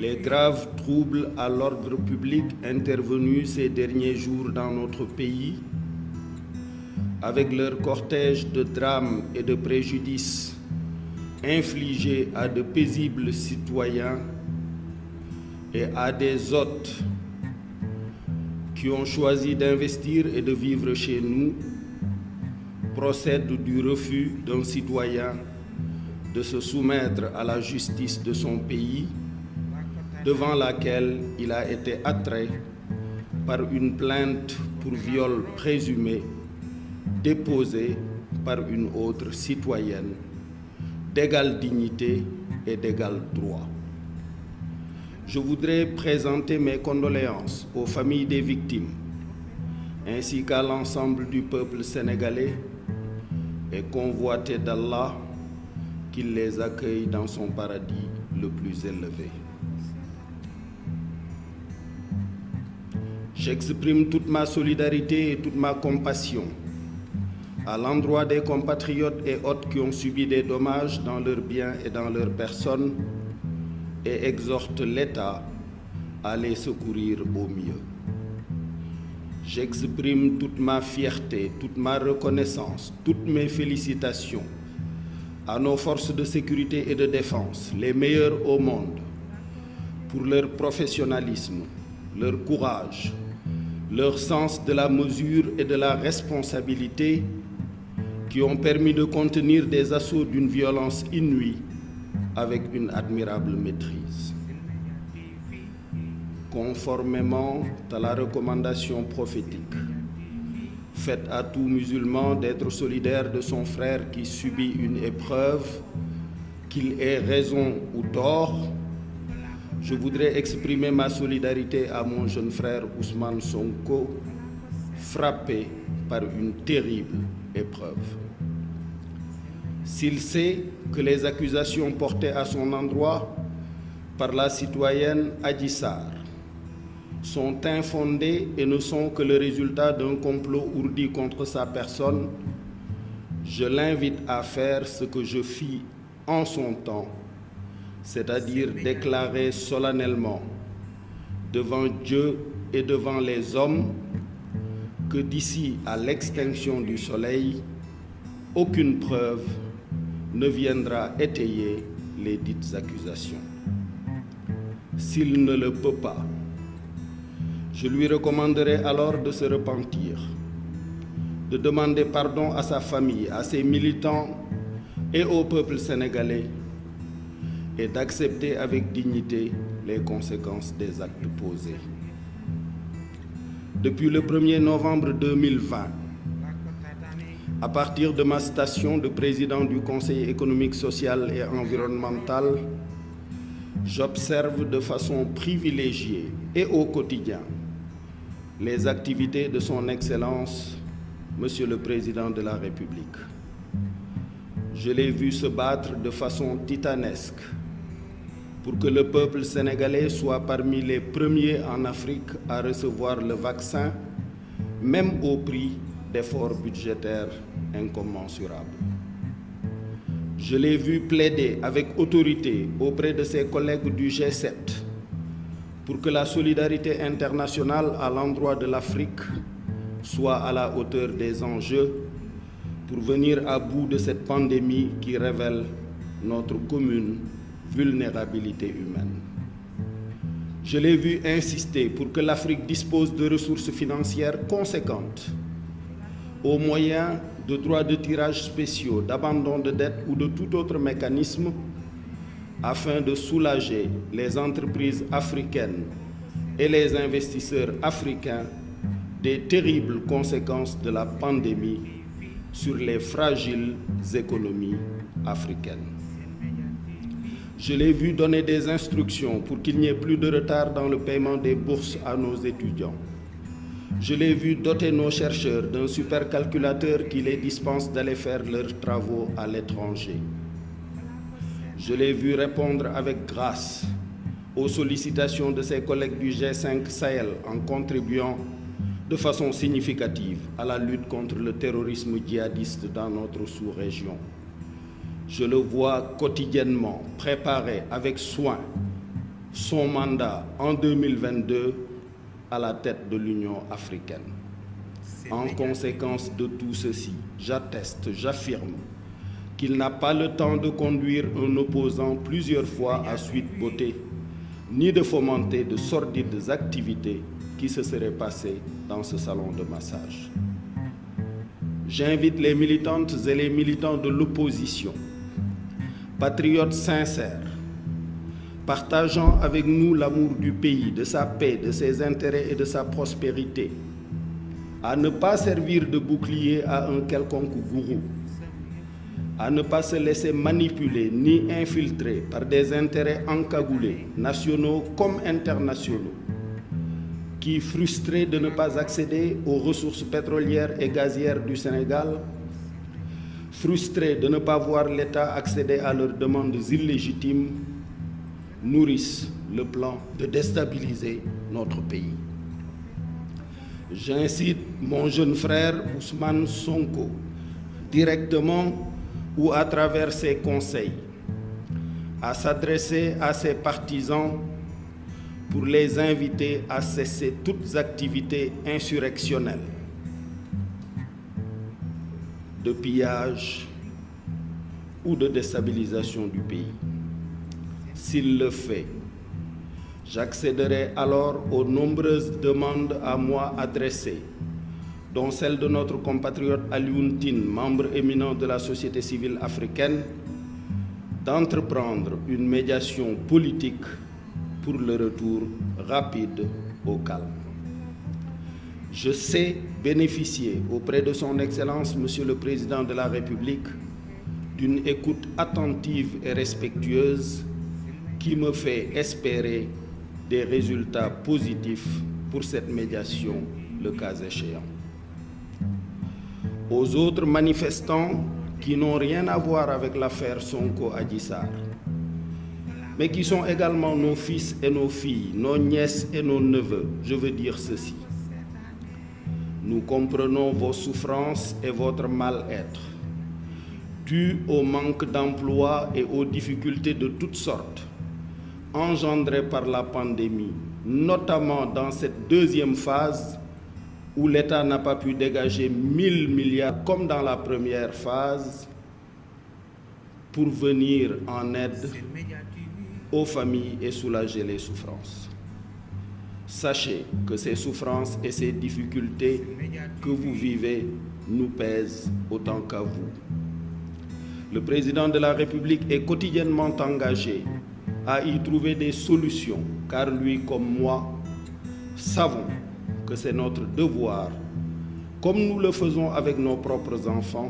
les graves troubles à l'ordre public intervenus ces derniers jours dans notre pays, avec leur cortège de drames et de préjudices infligés à de paisibles citoyens et à des hôtes qui ont choisi d'investir et de vivre chez nous, procèdent du refus d'un citoyen de se soumettre à la justice de son pays, devant laquelle il a été attrait par une plainte pour viol présumé déposée par une autre citoyenne d'égale dignité et d'égal droit. Je voudrais présenter mes condoléances aux familles des victimes ainsi qu'à l'ensemble du peuple sénégalais et convoiter d'Allah qu'il les accueille dans son paradis le plus élevé. J'exprime toute ma solidarité et toute ma compassion à l'endroit des compatriotes et hôtes qui ont subi des dommages dans leurs biens et dans leurs personnes et exhorte l'État à les secourir au mieux. J'exprime toute ma fierté, toute ma reconnaissance, toutes mes félicitations à nos forces de sécurité et de défense, les meilleures au monde, pour leur professionnalisme, leur courage, leur sens de la mesure et de la responsabilité qui ont permis de contenir des assauts d'une violence inouïe avec une admirable maîtrise. Conformément à la recommandation prophétique faite à tout musulman d'être solidaire de son frère qui subit une épreuve, qu'il ait raison ou tort, je voudrais exprimer ma solidarité à mon jeune frère Ousmane Sonko, frappé par une terrible épreuve. S'il sait que les accusations portées à son endroit par la citoyenne Adji Sarr sont infondées et ne sont que le résultat d'un complot ourdi contre sa personne, je l'invite à faire ce que je fis en son temps, c'est-à-dire déclarer solennellement devant Dieu et devant les hommes que d'ici à l'extinction du soleil, aucune preuve ne viendra étayer les dites accusations. S'il ne le peut pas, je lui recommanderai alors de se repentir, de demander pardon à sa famille, à ses militants et au peuple sénégalais et d'accepter avec dignité les conséquences des actes posés. Depuis le 1er novembre 2020, à partir de ma station de président du Conseil économique, social et environnemental, j'observe de façon privilégiée et au quotidien les activités de son Excellence, Monsieur le Président de la République. Je l'ai vu se battre de façon titanesque pour que le peuple sénégalais soit parmi les premiers en Afrique à recevoir le vaccin, même au prix d'efforts budgétaires incommensurables. Je l'ai vu plaider avec autorité auprès de ses collègues du G7 pour que la solidarité internationale à l'endroit de l'Afrique soit à la hauteur des enjeux pour venir à bout de cette pandémie qui révèle notre commune vulnérabilité humaine. Je l'ai vu insister pour que l'Afrique dispose de ressources financières conséquentes, aux moyens de droits de tirage spéciaux, d'abandon de dettes ou de tout autre mécanisme afin de soulager les entreprises africaines et les investisseurs africains des terribles conséquences de la pandémie sur les fragiles économies africaines. Je l'ai vu donner des instructions pour qu'il n'y ait plus de retard dans le paiement des bourses à nos étudiants. Je l'ai vu doter nos chercheurs d'un supercalculateur qui les dispense d'aller faire leurs travaux à l'étranger. Je l'ai vu répondre avec grâce aux sollicitations de ses collègues du G5 Sahel en contribuant de façon significative à la lutte contre le terrorisme djihadiste dans notre sous-région. Je le vois quotidiennement préparer avec soin son mandat en 2022 à la tête de l'Union africaine. En conséquence de tout ceci, j'atteste, j'affirme qu'il n'a pas le temps de conduire un opposant plusieurs fois à suite beauté, ni de fomenter de sordides activités qui se seraient passées dans ce salon de massage. J'invite les militantes et les militants de l'opposition, patriotes sincères, partageant avec nous l'amour du pays, de sa paix, de ses intérêts et de sa prospérité, à ne pas servir de bouclier à un quelconque gourou, à ne pas se laisser manipuler ni infiltrer par des intérêts encagoulés, nationaux comme internationaux, qui, frustrés de ne pas accéder aux ressources pétrolières et gazières du Sénégal, frustrés de ne pas voir l'État accéder à leurs demandes illégitimes, nourrissent le plan de déstabiliser notre pays. J'incite mon jeune frère Ousmane Sonko, directement ou à travers ses conseils, à s'adresser à ses partisans pour les inviter à cesser toutes activités insurrectionnelles, de pillage ou de déstabilisation du pays. S'il le fait, j'accéderai alors aux nombreuses demandes à moi adressées, dont celle de notre compatriote Alioune Tine, membre éminent de la société civile africaine, d'entreprendre une médiation politique pour le retour rapide au calme. Je sais bénéficier auprès de son Excellence, Monsieur le Président de la République, d'une écoute attentive et respectueuse qui me fait espérer des résultats positifs pour cette médiation, le cas échéant. Aux autres manifestants qui n'ont rien à voir avec l'affaire Sonko-Adji Sarr, mais qui sont également nos fils et nos filles, nos nièces et nos neveux, je veux dire ceci. Nous comprenons vos souffrances et votre mal-être, dus au manque d'emploi et aux difficultés de toutes sortes engendrées par la pandémie, notamment dans cette deuxième phase où l'État n'a pas pu dégager 1000 milliards comme dans la première phase pour venir en aide aux familles et soulager les souffrances. Sachez que ces souffrances et ces difficultés que vous vivez nous pèsent autant qu'à vous. Le président de la République est quotidiennement engagé à y trouver des solutions, car lui comme moi savons que c'est notre devoir, comme nous le faisons avec nos propres enfants,